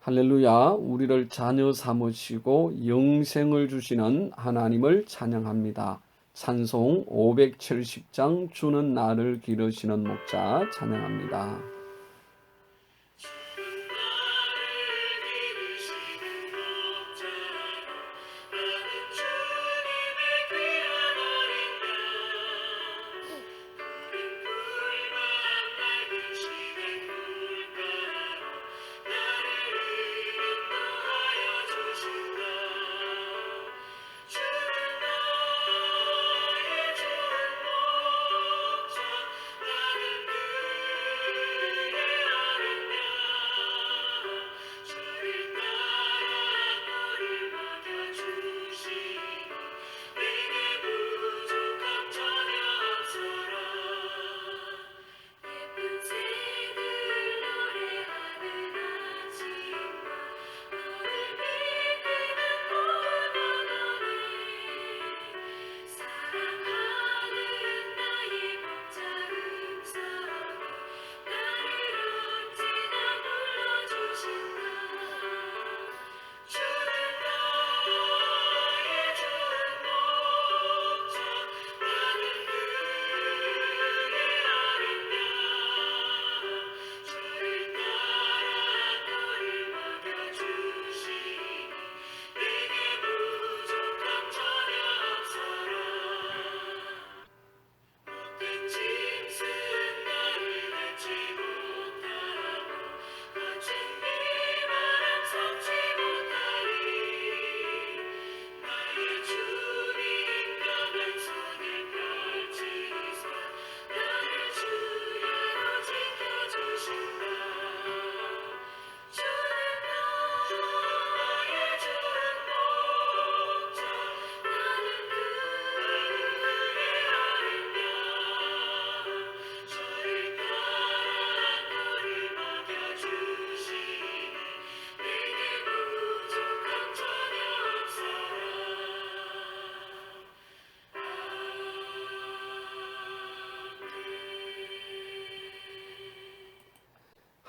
할렐루야, 우리를 자녀 삼으시고 영생을 주시는 하나님을 찬양합니다. 찬송 570장 주는 나를 기르시는 목자 찬양합니다.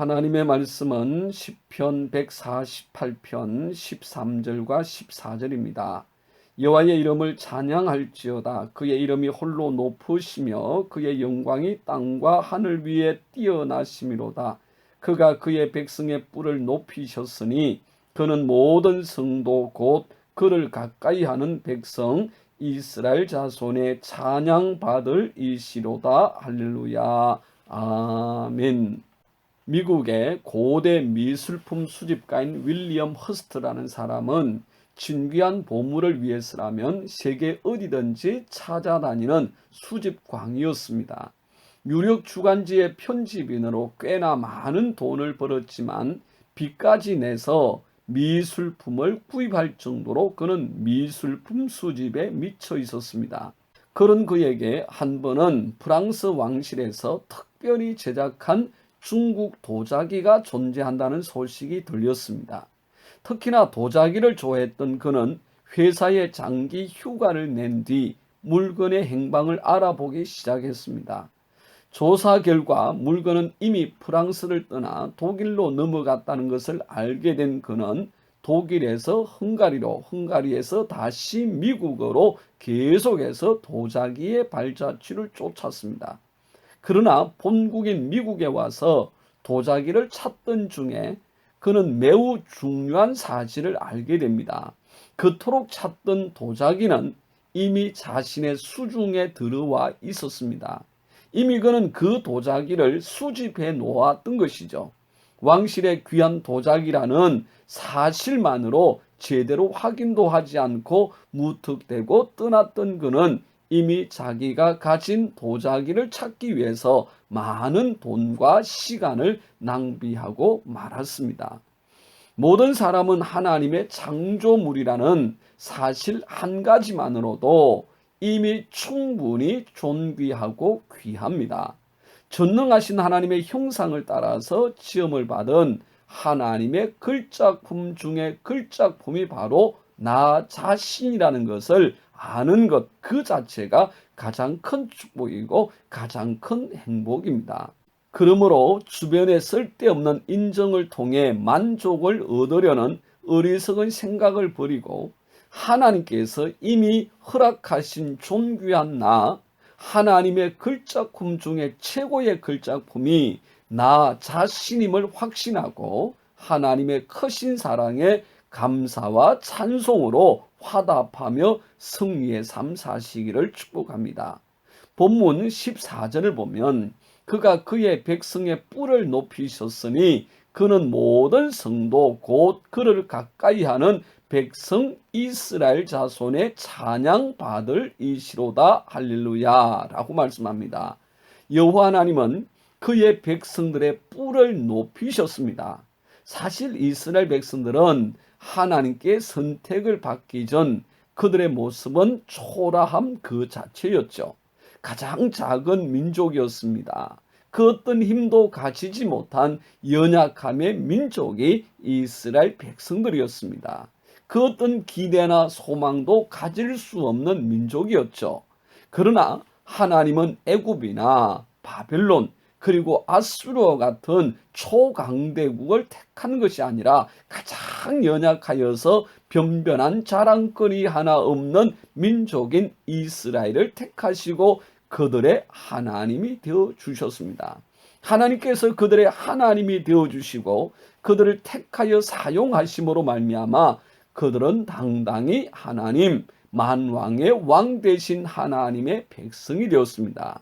하나님의 말씀은 시편 148편 13절과 14절입니다. 여호와의 이름을 찬양할지어다. 그의 이름이 홀로 높으시며 그의 영광이 땅과 하늘 위에 뛰어나심이로다. 그가 그의 백성의 뿔을 높이셨으니 그는 모든 성도 곧 그를 가까이하는 백성 이스라엘 자손의 찬양받을 이시로다. 할렐루야. 아멘. 미국의 고대 미술품 수집가인 윌리엄 허스트라는 사람은 진귀한 보물을 위해서라면 세계 어디든지 찾아다니는 수집광이었습니다. 유력 주간지의 편집인으로 꽤나 많은 돈을 벌었지만 빚까지 내서 미술품을 구입할 정도로 그는 미술품 수집에 미쳐 있었습니다. 그런 그에게 한 번은 프랑스 왕실에서 특별히 제작한 중국 도자기가 존재한다는 소식이 들렸습니다. 특히나 도자기를 좋아했던 그는 회사에 장기 휴가를 낸 뒤 물건의 행방을 알아보기 시작했습니다. 조사 결과 물건은 이미 프랑스를 떠나 독일로 넘어갔다는 것을 알게 된 그는 독일에서 헝가리로, 헝가리에서 다시 미국으로 계속해서 도자기의 발자취를 쫓았습니다. 그러나 본국인 미국에 와서 도자기를 찾던 중에 그는 매우 중요한 사실을 알게 됩니다. 그토록 찾던 도자기는 이미 자신의 수중에 들어와 있었습니다. 이미 그는 그 도자기를 수집해 놓았던 것이죠. 왕실의 귀한 도자기라는 사실만으로 제대로 확인도 하지 않고 무턱대고 떠났던 그는 이미 자기가 가진 도자기를 찾기 위해서 많은 돈과 시간을 낭비하고 말았습니다. 모든 사람은 하나님의 창조물이라는 사실 한 가지만으로도 이미 충분히 존귀하고 귀합니다. 전능하신 하나님의 형상을 따라서 지음을 받은 하나님의 글작품 중에 글작품이 바로 나 자신이라는 것을 아는 것 그 자체가 가장 큰 축복이고 가장 큰 행복입니다. 그러므로 주변에 쓸데없는 인정을 통해 만족을 얻으려는 어리석은 생각을 버리고 하나님께서 이미 허락하신 존귀한 나, 하나님의 글작품 중에 최고의 글작품이 나 자신임을 확신하고 하나님의 크신 사랑에 감사와 찬송으로 화답하며 승리의 삶 사시기를 축복합니다. 본문 14절을 보면 그가 그의 백성의 뿔을 높이셨으니 그는 모든 성도 곧 그를 가까이하는 백성 이스라엘 자손의 찬양받을 이시로다 할렐루야 라고 말씀합니다. 여호와 하나님은 그의 백성들의 뿔을 높이셨습니다. 사실 이스라엘 백성들은 하나님께 선택을 받기 전 그들의 모습은 초라함 그 자체였죠. 가장 작은 민족이었습니다. 그 어떤 힘도 가지지 못한 연약함의 민족이 이스라엘 백성들이었습니다. 그 어떤 기대나 소망도 가질 수 없는 민족이었죠. 그러나 하나님은 애굽이나 바벨론 그리고 아수르와 같은 초강대국을 택한 것이 아니라 가장 연약하여서 변변한 자랑거리 하나 없는 민족인 이스라엘을 택하시고 그들의 하나님이 되어 주셨습니다. 하나님께서 그들의 하나님이 되어 주시고 그들을 택하여 사용하심으로 말미암아 그들은 당당히 하나님 만왕의 왕 되신 하나님의 백성이 되었습니다.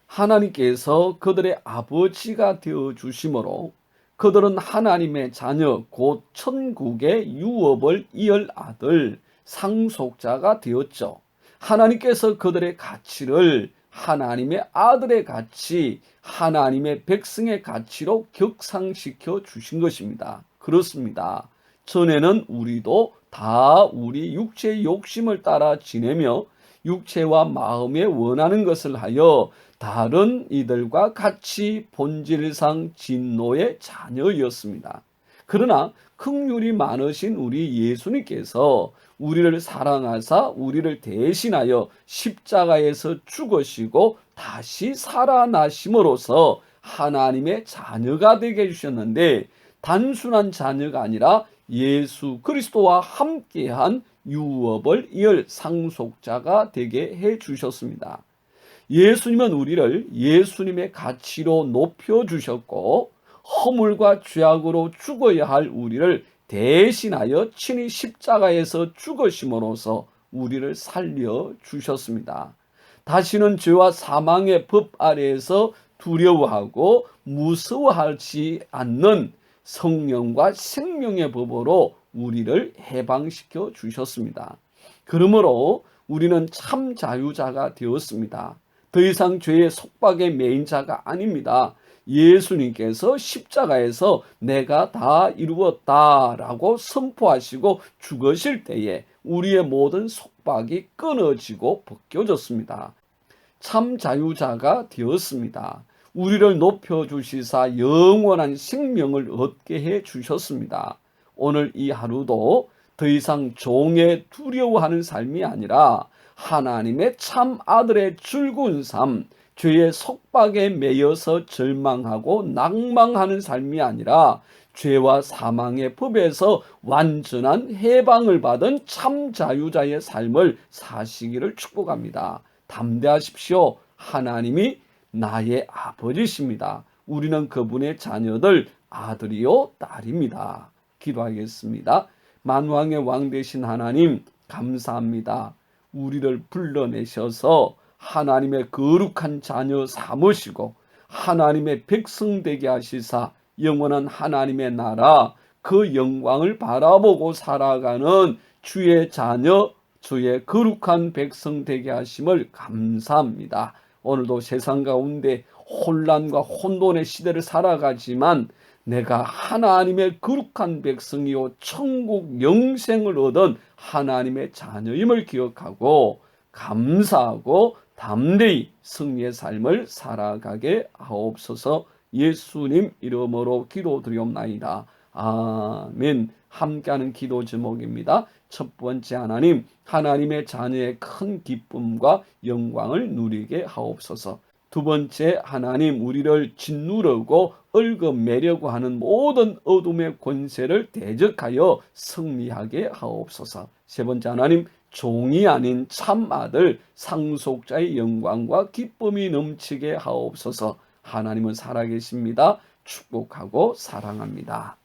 하나님께서 그들의 아버지가 되어 주심으로 그들은 하나님의 자녀 곧 천국의 유업을 이을 아들 상속자가 되었죠. 하나님께서 그들의 가치를 하나님의 아들의 가치, 하나님의 백성의 가치로 격상시켜 주신 것입니다. 그렇습니다. 전에는 우리도 다 우리 육체의 욕심을 따라 지내며 육체와 마음에 원하는 것을 하여 다른 이들과 같이 본질상 진노의 자녀였습니다. 그러나 긍휼이 많으신 우리 예수님께서 우리를 사랑하사 우리를 대신하여 십자가에서 죽으시고 다시 살아나심으로써 하나님의 자녀가 되게 해주셨는데 단순한 자녀가 아니라 예수 그리스도와 함께한 유업을 이을 상속자가 되게 해주셨습니다. 예수님은 우리를 예수님의 가치로 높여주셨고 허물과 죄악으로 죽어야 할 우리를 대신하여 친히 십자가에서 죽으심으로써 우리를 살려주셨습니다. 다시는 죄와 사망의 법 아래에서 두려워하고 무서워하지 않는 성령과 생명의 법으로 우리를 해방시켜 주셨습니다. 그러므로 우리는 참 자유자가 되었습니다. 더 이상 죄의 속박에 매인 자가 아닙니다. 예수님께서 십자가에서 내가 다 이루었다라고 선포하시고 죽으실 때에 우리의 모든 속박이 끊어지고 벗겨졌습니다. 참 자유자가 되었습니다. 우리를 높여주시사 영원한 생명을 얻게 해주셨습니다. 오늘 이 하루도 더 이상 종의 두려워하는 삶이 아니라 하나님의 참 아들의 즐거운 삶, 죄의 속박에 매여서 절망하고 낭망하는 삶이 아니라 죄와 사망의 법에서 완전한 해방을 받은 참 자유자의 삶을 사시기를 축복합니다. 담대하십시오. 하나님이 나의 아버지십니다. 우리는 그분의 자녀들 아들이요 딸입니다. 기도하겠습니다. 만왕의 왕 되신 하나님 감사합니다. 우리를 불러내셔서 하나님의 거룩한 자녀 삼으시고 하나님의 백성 되게 하시사 영원한 하나님의 나라 그 영광을 바라보고 살아가는 주의 자녀 주의 거룩한 백성 되게 하심을 감사합니다. 오늘도 세상 가운데 혼란과 혼돈의 시대를 살아가지만 내가 하나님의 거룩한 백성이요 천국 영생을 얻은 하나님의 자녀임을 기억하고 감사하고 담대히 승리의 삶을 살아가게 하옵소서. 예수님 이름으로 기도드리옵나이다. 아멘. 함께하는 기도 제목입니다. 첫 번째, 하나님의 자녀의 큰 기쁨과 영광을 누리게 하옵소서. 두 번째, 하나님 우리를 짓누르고 얽어매려고 하는 모든 어둠의 권세를 대적하여 승리하게 하옵소서. 세 번째, 하나님 종이 아닌 참 아들 상속자의 영광과 기쁨이 넘치게 하옵소서. 하나님은 살아계십니다. 축복하고 사랑합니다.